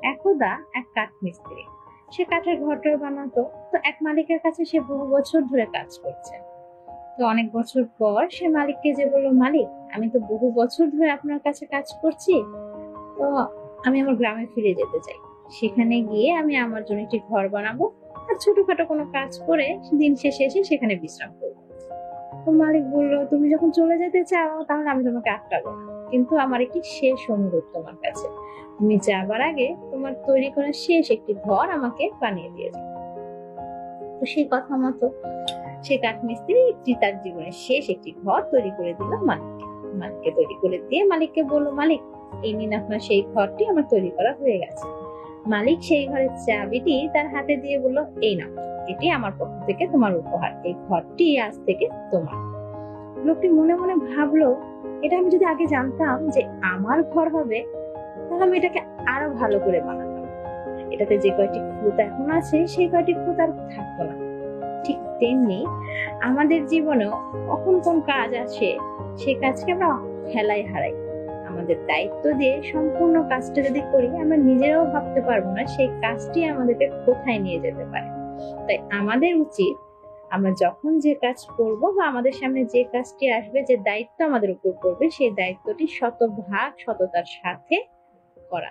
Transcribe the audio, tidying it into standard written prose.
একদা এক কাঠ মিস্ত্রি, সে কাঠের ঘর বানাতো। তো এক মালিকের কাছে সে বহু বছর ধরে কাজ করছে। তো অনেক বছর পর সে মালিককে যে বললো, মালিক, আমি তো বহু বছর ধরে আপনার কাছে কাজ করছি, তো আমি আমার গ্রামে ফিরে যেতে চাই। সেখানে গিয়ে আমি আমার জন্য একটি ঘর বানাবো, আর ছোটখাটো কোনো কাজ করে দিন শেষে এসে সেখানে বিশ্রাম করবো। তো মালিক বলল, তুমি যখন চলে যেতে চাও তাহলে আমি তোমাকে আটকাবো না, কিন্তু আমার একটি শেষ অনুরোধ তোমার কাছে, তুমি যাবার আগে তোমার তৈরি করা শেষ একটি ঘর আমাকে বানিয়ে দিয়ে যাও। তো সেই কথা মতো সে কাঠমিস্ত্রি তার জীবনের শেষ একটি ঘর তৈরি করে দিল মালিককে। মালিককে তৈরি করে দিয়ে মালিককে বললো, মালিক, এই নিন আপনার সেই ঘরটি আমার তৈরি করা হয়ে গেছে। মালিক সেই ঘরের চাবিটি তার হাতে দিয়ে বলল, এই নাও, এটি আমার পক্ষ থেকে তোমার উপহার, এই ঘরটি আজ থেকে তোমার। লোকটি মনে মনে ভাবলো, এটা আমি যদি আগে জানতাম যে আমার ঘর হবে, তাহলে আমি এটাকে আরো ভালো করে বানাতাম। এটাতে যে কয়টি খুঁত এখন আছে সেই কয়টি খুঁত আর থাকতো না। ঠিক তেমনি আমাদের জীবনেও কখন কোন কাজ আসে, সেই কাজকে আমরা হেলায় হারাই। আমাদের দায়িত্ব দিয়ে সম্পূর্ণ কাজটা যদি করি, আমরা নিজেরাও ভাবতে পারবো না সেই কাজটি আমাদেরকে কোথায় নিয়ে যেতে পারে। তাই আমাদের উচিত, আমরা যখন যে কাজ করব বা আমাদের সামনে যে কাজটি আসবে, যে দায়িত্ব আমাদের উপর পড়বে, সেই দায়িত্বটি শতভাগ সততার সাথে করা।